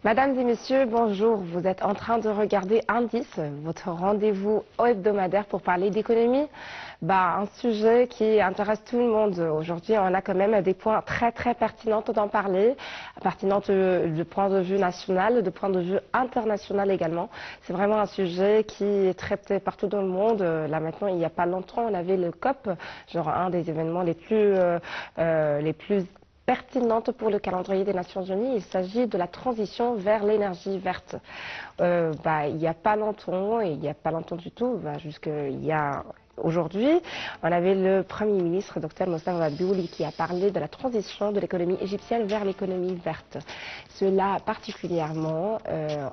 Mesdames et messieurs, bonjour. Vous êtes en train de regarder Indice, votre rendez-vous hebdomadaire pour parler d'économie. Un sujet qui intéresse tout le monde. Aujourd'hui, on a quand même des points très pertinents d'en parler, pertinents de point de vue national, de point de vue international également. C'est vraiment un sujet qui est traité partout dans le monde. Là maintenant, il n'y a pas longtemps, on avait le COP, genre un des événements les plus pertinente pour le calendrier des Nations Unies. Il s'agit de la transition vers l'énergie verte. Il n'y a pas longtemps, et il n'y a pas longtemps du tout, jusqu'il y a aujourd'hui, on avait le Premier ministre, Dr Mostafa Madbouli, qui a parlé de la transition de l'économie égyptienne vers l'économie verte. Cela particulièrement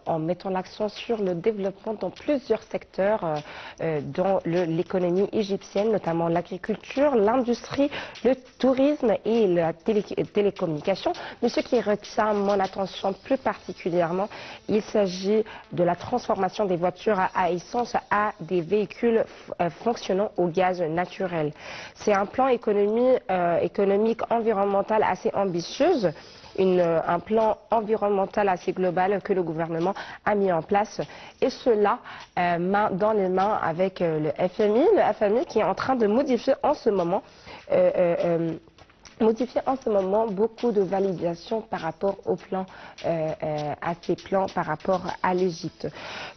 en mettant l'accent sur le développement dans plusieurs secteurs dans l'économie égyptienne, notamment l'agriculture, l'industrie, le tourisme et la télécommunication. Mais ce qui retient mon attention plus particulièrement, il s'agit de la transformation des voitures à essence à des véhicules fonctionnant au gaz naturel. C'est un plan économique environnemental assez ambitieux, un plan environnemental assez global que le gouvernement a mis en place, et cela main dans les mains avec le FMI qui est en train de modifier en ce moment beaucoup de validations par rapport au plan, à ces plans par rapport à l'Égypte.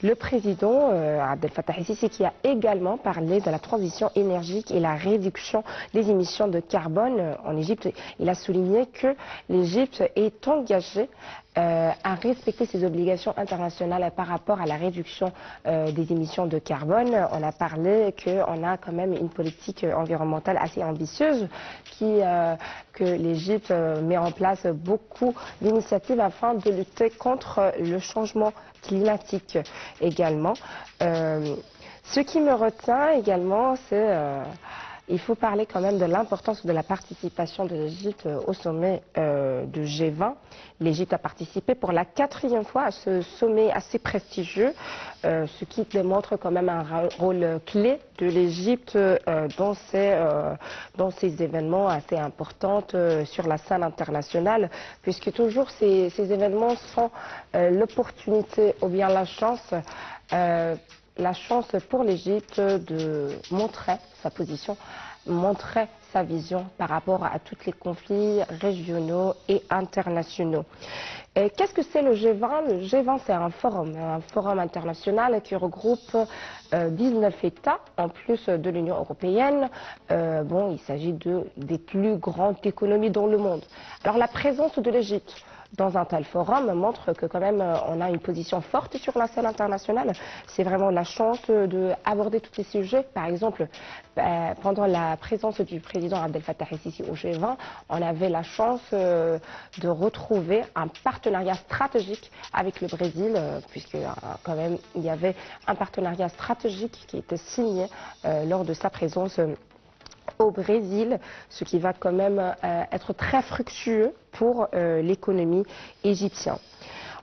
Le président Abdel Fattah el-Sisi, qui a également parlé de la transition énergique et la réduction des émissions de carbone en Égypte, il a souligné que l'Égypte est engagée à respecter ses obligations internationales par rapport à la réduction des émissions de carbone. On a parlé qu'on a quand même une politique environnementale assez ambitieuse que l'Égypte met en place beaucoup d'initiatives afin de lutter contre le changement climatique également. Ce qui me retient également, c'est il faut parler quand même de l'importance de la participation de l'Égypte au sommet du G20. L'Égypte a participé pour la 4e fois à ce sommet assez prestigieux, ce qui démontre quand même un rôle clé de l'Égypte dans ces événements assez importants sur la scène internationale, puisque toujours ces événements sont l'opportunité ou bien la chance pour l'Égypte de montrer sa position, montrer sa vision par rapport à tous les conflits régionaux et internationaux. Qu'est-ce que c'est le G20? Le G20, c'est un forum international qui regroupe 19 États, en plus de l'Union européenne. Il s'agit des plus grandes économies dans le monde. Alors la présence de l'Égypte dans un tel forum montre que quand même on a une position forte sur la scène internationale. C'est vraiment la chance d'aborder tous ces sujets. Par exemple, pendant la présence du président Abdel Fattah el-Sisi au G20, on avait la chance de retrouver un partenariat stratégique avec le Brésil, puisque quand même il y avait un partenariat stratégique qui était signé lors de sa présence au Brésil, ce qui va quand même être très fructueux pour l'économie égyptienne.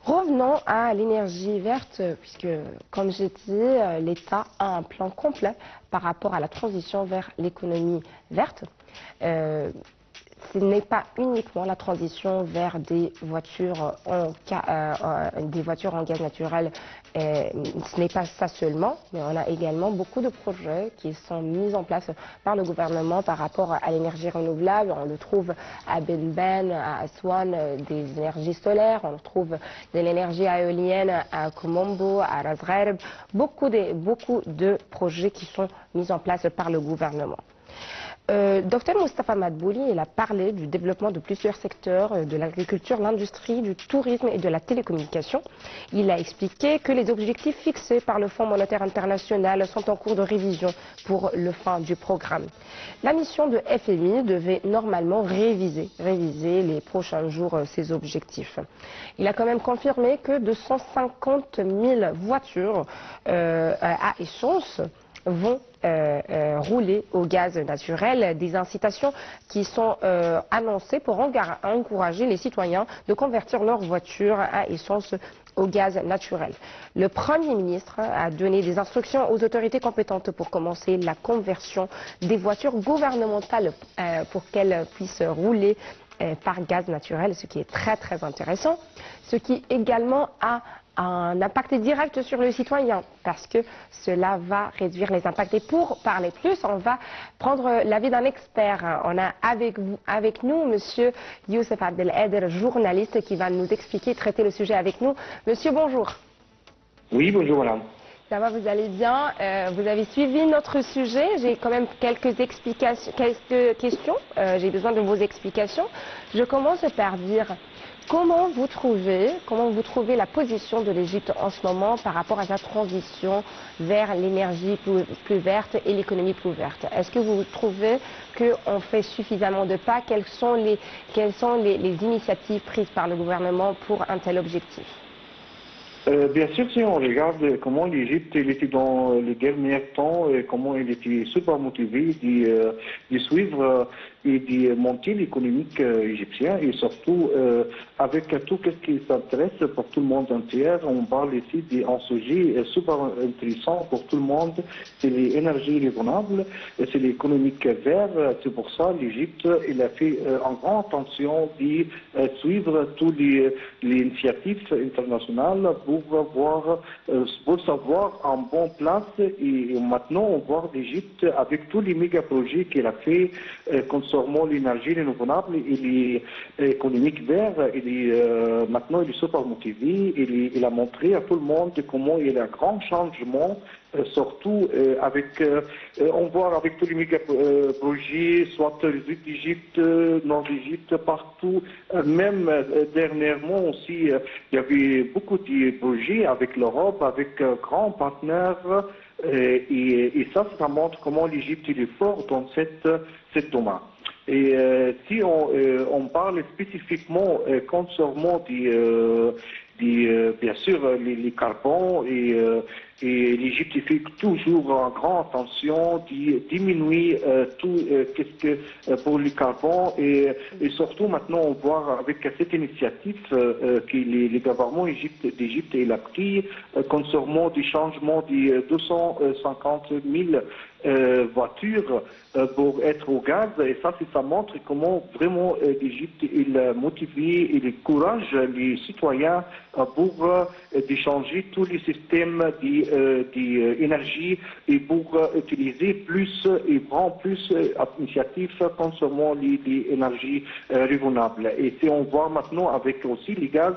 Revenons à l'énergie verte, puisque, comme j'ai dit, l'État a un plan complet par rapport à la transition vers l'économie verte. Ce n'est pas uniquement la transition vers des voitures en gaz naturel, ce n'est pas ça seulement, mais on a également beaucoup de projets qui sont mis en place par le gouvernement par rapport à l'énergie renouvelable. On le trouve à Ben, à Aswan, des énergies solaires, on trouve de l'énergie éolienne à Komombo, à Ras Gharb, beaucoup de projets qui sont mis en place par le gouvernement. Dr Mostafa Madbouli, il a parlé du développement de plusieurs secteurs, de l'agriculture, l'industrie, du tourisme et de la télécommunication. Il a expliqué que les objectifs fixés par le Fonds monétaire international sont en cours de révision pour le fin du programme. La mission de FMI devait normalement réviser les prochains jours ces objectifs. Il a quand même confirmé que 250 000 voitures à essence vont rouler au gaz naturel, des incitations qui sont annoncées pour encourager les citoyens de convertir leurs voitures à essence au gaz naturel. Le Premier ministre a donné des instructions aux autorités compétentes pour commencer la conversion des voitures gouvernementales pour qu'elles puissent rouler par gaz naturel, ce qui est très très intéressant, ce qui également a un impact direct sur le citoyen parce que cela va réduire les impacts. Et pour parler plus, on va prendre l'avis d'un expert. On a avec nous Monsieur Youssef Abdelkader, journaliste, qui va nous expliquer, traiter le sujet avec nous. Monsieur, bonjour. Oui, bonjour madame. Ça va, vous allez bien? Vous avez suivi notre sujet. J'ai quand même quelques explications, quelques questions. J'ai besoin de vos explications. Je commence par dire comment vous trouvez la position de l'Égypte en ce moment par rapport à sa transition vers l'énergie plus verte et l'économie plus verte? Est-ce que vous trouvez qu'on fait suffisamment de pas? Quelles sont les initiatives prises par le gouvernement pour un tel objectif? Bien sûr, si on regarde comment l'Égypte était dans les derniers temps, et comment elle était super motivée de suivre et de monter l'économique égyptien, et surtout avec tout ce qui s'intéresse pour tout le monde entier. On parle ici d'un sujet super intéressant pour tout le monde, c'est les énergies renouvelables, c'est l'économique vert. C'est pour ça l'Égypte a fait en grande attention de suivre toutes les initiatives internationales pour savoir en bonne place. Et maintenant on voit l'Égypte avec tous les méga projets qu'elle a fait concernant l'énergie renouvelable et l'économique vert. Maintenant il est super motivé. Il a montré à tout le monde comment il y a un grand changement. Surtout on voit avec tous les méga projets, soit sud d'Égypte, nord d'Égypte, partout. Même dernièrement aussi, il y avait beaucoup de projets avec l'Europe, avec grands partenaires. Et ça montre comment l'Égypte est fort dans cette domaine. Et si on parle spécifiquement concernant bien sûr les carbons, et l'Égypte fait toujours en grande attention de diminuer tout pour le carbone, et surtout maintenant on voit avec cette initiative que les gouvernements d'Égypte a pris concernant des changements de 250 000 voitures pour être au gaz. Et ça montre comment vraiment l'Égypte est motivé et le courage des citoyens pour changer tous les systèmes d'énergie et pour utiliser plus et prendre plus d'initiatives concernant les énergies renouvelables. Et si on voit maintenant avec aussi les gaz,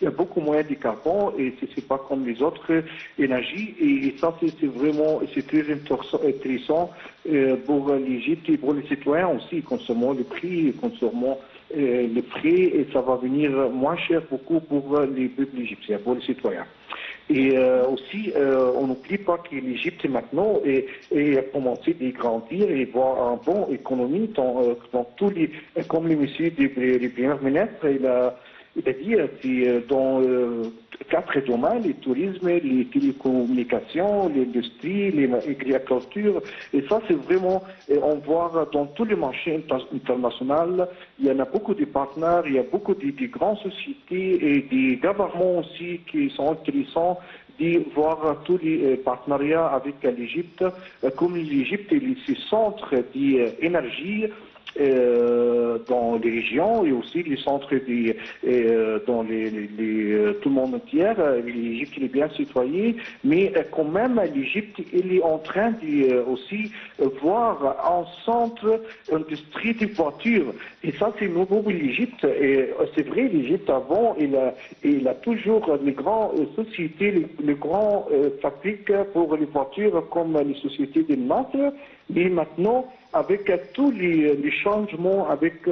il y a beaucoup moins de carbone, et c'est pas comme les autres énergies. Et ça c'est très intéressant pour l'Égypte et pour les citoyens aussi, concernant le prix, et ça va venir moins cher beaucoup pour les peuples égyptiens, pour les citoyens. Et aussi, on n'oublie pas que l'Égypte maintenant a commencé à grandir et voir un bon économie dans tous les, comme le monsieur du Premier ministre, il a dit c'est dans 4 domaines: le tourisme, les télécommunications, l'industrie, l'agriculture. Et ça, c'est vraiment, on voit dans tous les marchés internationaux, il y en a beaucoup de partenaires, il y a beaucoup de grandes sociétés et des gouvernements aussi qui sont intéressants de voir tous les partenariats avec l'Égypte. Comme l'Égypte est ce centre d'énergie dans les régions, et aussi les centres dans tout le monde entier. L'Égypte est bien citoyenne, mais quand même l'Égypte est en train de aussi voir un centre industrie de voitures. Et ça, c'est nouveau pour l'Égypte. Et c'est vrai, l'Égypte avant, il a toujours les grandes sociétés, les grandes fabriques pour les voitures, comme les sociétés de Nasser. Mais maintenant, avec tous les changements, avec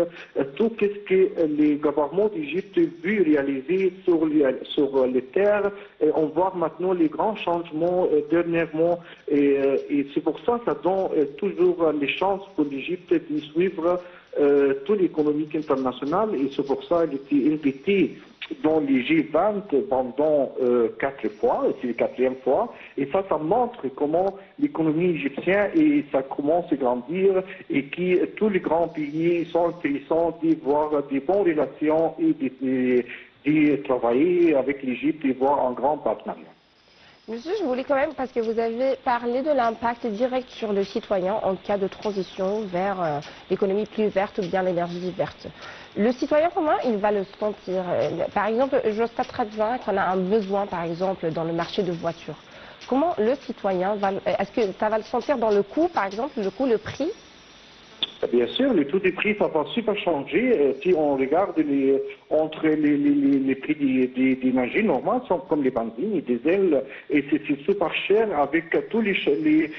tout ce que les gouvernements d'Égypte veulent réaliser sur les terres, on voit maintenant les grands changements dernièrement. Et c'est pour ça que ça donne toujours les chances pour l'Égypte de suivre toute l'économie internationale. Et c'est pour ça qu'il était invité dans les G20 pendant 4 fois, c'est la 4e fois, et ça montre comment l'économie égyptienne et ça commence à grandir, et que tous les grands pays sont intéressants de voir des bonnes relations et de travailler avec l'Égypte et voir un grand partenariat. Monsieur, je voulais quand même, parce que vous avez parlé de l'impact direct sur le citoyen en cas de transition vers l'économie plus verte ou bien l'énergie verte. Le citoyen commun, il va le sentir. Par exemple, je constate très bien qu'on a un besoin, par exemple, dans le marché de voitures. Comment le citoyen va... Est-ce que ça va le sentir dans le coût, par exemple, le coût, le prix? Bien sûr, le taux des prix, ça va super changer. Si on regarde entre les prix des énergies normales, sont comme les benzines, les diesels, et c'est super cher avec toutes les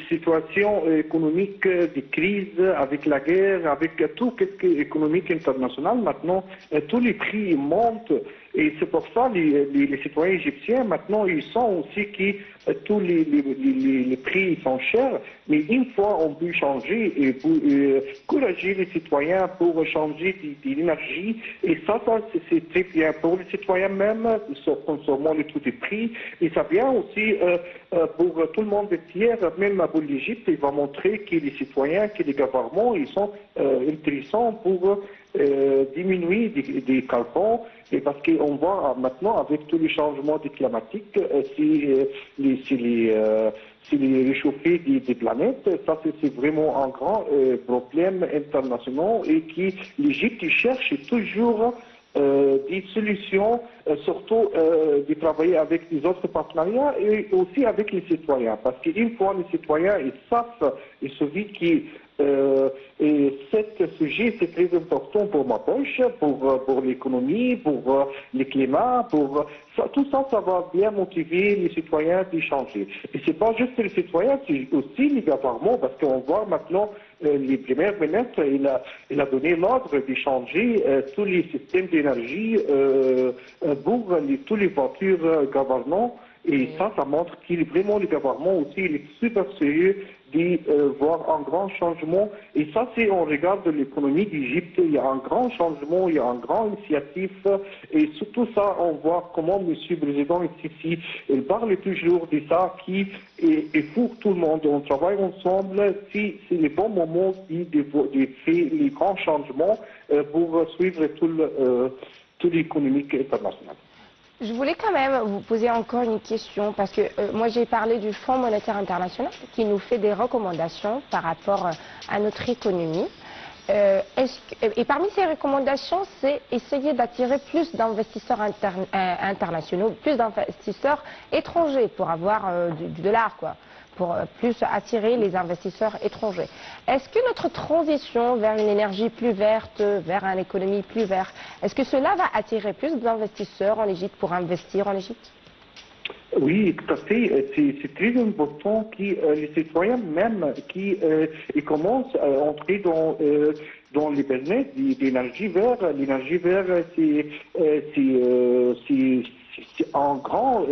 situations économiques, des crises, avec la guerre, avec tout ce qui est économique international. Maintenant, tous les prix montent. Et c'est pour ça que les citoyens égyptiens, maintenant, ils sentent aussi que tous les prix sont chers. Mais une fois on peut changer et pour encourager les citoyens pour changer de l'énergie, et ça c'est très bien pour les citoyens même, concernant le taux des prix. Et ça vient aussi pour tout le monde tiers, même pour l'Égypte, il va montrer que les citoyens, que les gouvernements, ils sont intéressants pour diminuer des carbone, et parce qu'on voit maintenant avec tous les changements climatiques, c'est les réchauffés des planètes, ça c'est vraiment un grand problème international et que l'Égypte cherche toujours des solutions, surtout de travailler avec les autres partenariats et aussi avec les citoyens. Parce qu'une fois les citoyens ils savent et se disent que ce sujet c'est très important pour ma poche, pour l'économie, pour le climat, tout ça, ça va bien motiver les citoyens de changer. Et c'est pas juste les citoyens, c'est aussi les gouvernements, parce qu'on voit maintenant les premiers ministres, il a donné l'ordre de changer tous les systèmes d'énergie pour tous les voitures gouvernementales. Et ça montre qu'il vraiment le gouvernement aussi il est super sérieux de voir un grand changement. Et ça, si on regarde l'économie d'Égypte, il y a un grand changement, il y a un grand initiative. Et surtout ça, on voit comment M. le Président Sisi, il parle toujours de ça, qui est pour tout le monde. On travaille ensemble, c'est le bon moment de faire les grands changements pour suivre tout l'économique international. Je voulais quand même vous poser encore une question, parce que moi j'ai parlé du Fonds monétaire international qui nous fait des recommandations par rapport à notre économie. Et parmi ces recommandations, c'est essayer d'attirer plus d'investisseurs internationaux, plus d'investisseurs étrangers pour avoir du dollar, quoi, pour plus attirer les investisseurs étrangers. Est-ce que notre transition vers une énergie plus verte, vers une économie plus verte, est-ce que cela va attirer plus d'investisseurs en Égypte pour investir en Égypte? Oui, tout à fait. C'est très important que les citoyens même qui commencent à entrer dans les business d'énergie verte. L'énergie verte, c'est un grand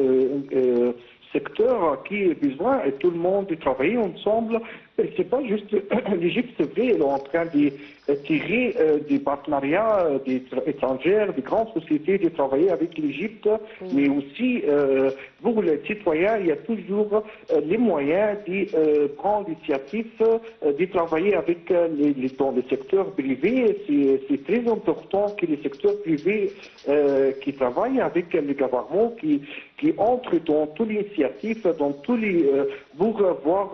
secteur qui a besoin et tout le monde de travailler ensemble. C'est pas juste l'Égypte, c'est vrai, elle est en train de tirer des partenariats étrangers, des grandes sociétés de travailler avec l'Égypte, mais aussi pour les citoyens, il y a toujours les moyens de prendre l'initiative de travailler avec dans le secteur privé. C'est très important que les secteurs privés qui travaillent avec les gouvernements, qui entrent dans toutes les initiatives, dans tous les pour voir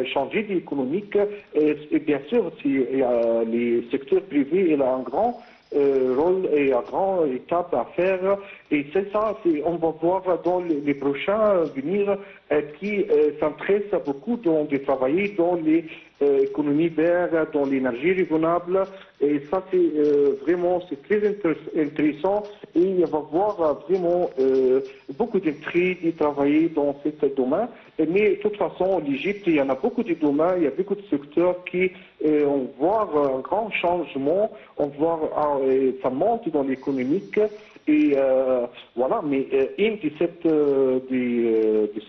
changer d'économique. Et bien sûr, les secteurs privés il a un grand rôle et un grand étape à faire. Et c'est ça, on va voir dans les prochains venir qui s'intéressent beaucoup de travailler dans l'économie verte, dans l'énergie renouvelable. Et ça, c'est vraiment très intéressant. Et il va y avoir vraiment beaucoup d'intérêt de travailler dans ce domaine. Mais de toute façon, l'Égypte, il y en a beaucoup de domaines, il y a beaucoup de secteurs qui on voit un grand changement, on voit ça monte dans l'économique. Et voilà, mais un de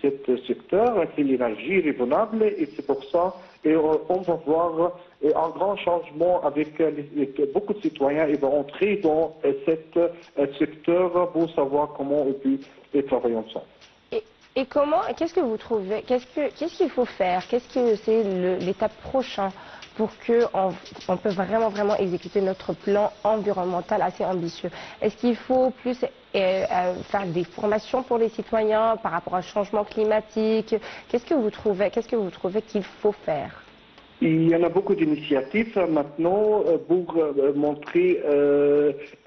ce secteur, c'est l'énergie renouvelable, et c'est pour ça on va voir un grand changement avec beaucoup de citoyens et vont entrer dans ce secteur pour savoir comment on peut travailler ensemble. Et qu'est-ce que vous trouvez, qu'est-ce qu'il faut faire, qu'est-ce que c'est l'étape prochaine pour qu'on peut vraiment exécuter notre plan environnemental assez ambitieux? Est-ce qu'il faut plus faire des formations pour les citoyens par rapport au changement climatique? Qu'est-ce que vous trouvez qu'il faut faire? Il y en a beaucoup d'initiatives maintenant pour montrer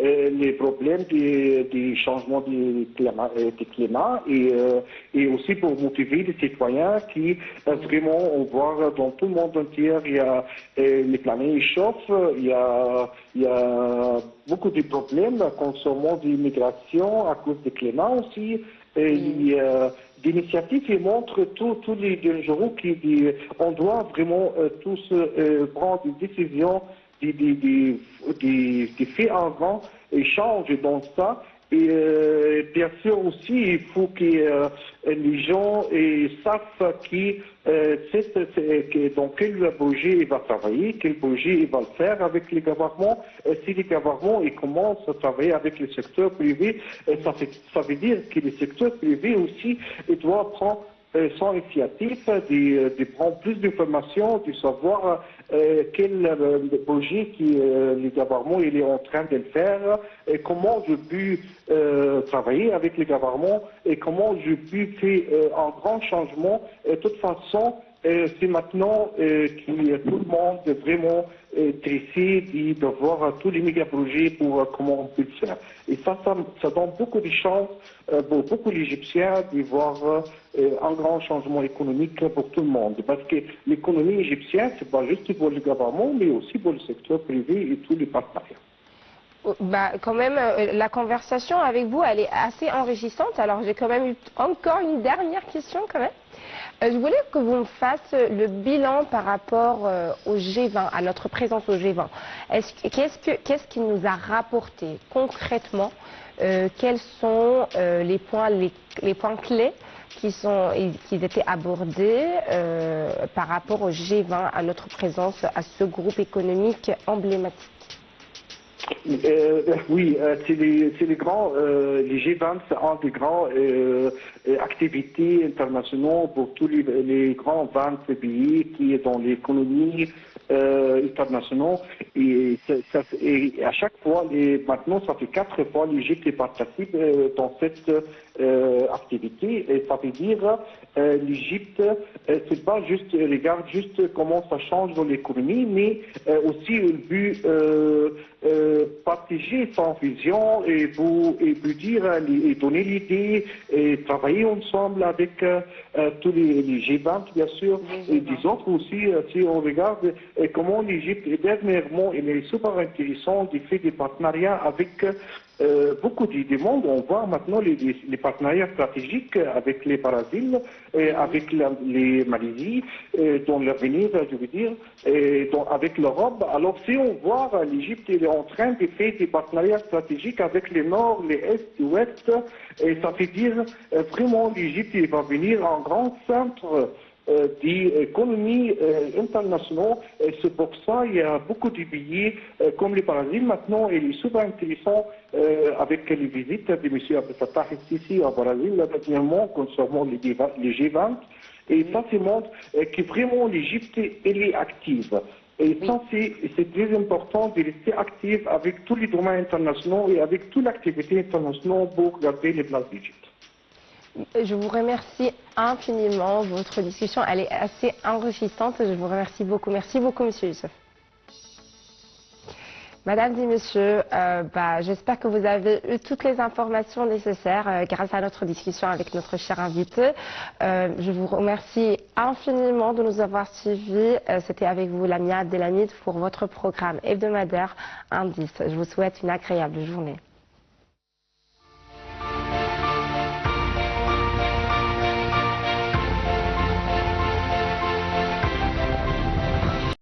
les problèmes du changement du climat et aussi pour motiver les citoyens qui vraiment, on voit dans tout le monde entier, il y a les planètes chauffent, il y a beaucoup de problèmes concernant l'immigration à cause du climat aussi. D'initiatives qui montrent tous les jours qu'on doit vraiment tous prendre des décisions, des faits en grand et changer dans ça. Et bien sûr aussi, il faut que les gens savent dans quel projet il va travailler, quel projet il va le faire avec les gouvernements. Si les gouvernements commencent à travailler avec le secteur privé, ça veut dire que le secteur privé aussi doit prendre son initiative de prendre plus d'informations, de savoir quel projet le gouvernement est en train de le faire, et comment je peux travailler avec le gouvernement et comment je peux faire un grand changement. De toute façon, c'est maintenant que tout le monde est vraiment intéressé de voir tous les méga-projets pour comment on peut le faire. Et ça donne beaucoup de chances pour beaucoup d'Égyptiens de voir un grand changement économique pour tout le monde. Parce que l'économie égyptienne, c'est pas juste pour le gouvernement, mais aussi pour le secteur privé et tous les partenaires. Quand même, la conversation avec vous, elle est assez enrichissante. Alors, j'ai quand même eu encore une dernière question quand même. Je voulais que vous me fassiez le bilan par rapport au G20, à notre présence au G20. Qu'est-ce qu'il nous a rapporté concrètement? Quels sont les points clés qui étaient abordés par rapport au G20, à notre présence, à ce groupe économique emblématique? Oui, c'est les grands, les G20, c'est un des grands activités internationales pour tous les grands 20 pays qui est dans l'économie internationale. Et à chaque fois, maintenant, ça fait 4 fois l'Égypte participe dans cette activité. Et ça veut dire l'Égypte, c'est pas juste regarde juste comment ça change dans l'économie, mais aussi le but partager son vision et vous dire et donner l'idée et travailler ensemble avec tous les G20 bien sûr et des autres aussi si on regarde comment l'Égypte dernièrement il est super intéressant de faire des partenariats avec beaucoup de monde. On voit maintenant les partenariats stratégiques avec les Brésil, avec les Malaisie, dans l'avenir, je veux dire, avec l'Europe. Alors si on voit l'Égypte est en train de faire des partenariats stratégiques avec les Nord, les Est, l'Ouest, et ça veut dire vraiment l'Égypte va venir en grand centre d'économie internationale. C'est pour ça qu'il y a beaucoup de pays comme le Brésil maintenant. Il est super intéressant avec les visites de M. Abdel Fattah ici au Brésil, dernièrement, concernant les G20. Et ça, ça montre que vraiment l'Égypte est active. Et ça, c'est très important de rester actif avec tous les domaines internationaux et avec toute l'activité internationale pour garder les places d'Égypte. Je vous remercie infiniment. Votre discussion, elle est assez enrichissante. Je vous remercie beaucoup. Merci beaucoup, Monsieur Youssef. Madame et Messieurs, j'espère que vous avez eu toutes les informations nécessaires grâce à notre discussion avec notre cher invité. Je vous remercie infiniment de nous avoir suivis. C'était avec vous Lamia Abdelhamid pour votre programme hebdomadaire Indice. Je vous souhaite une agréable journée.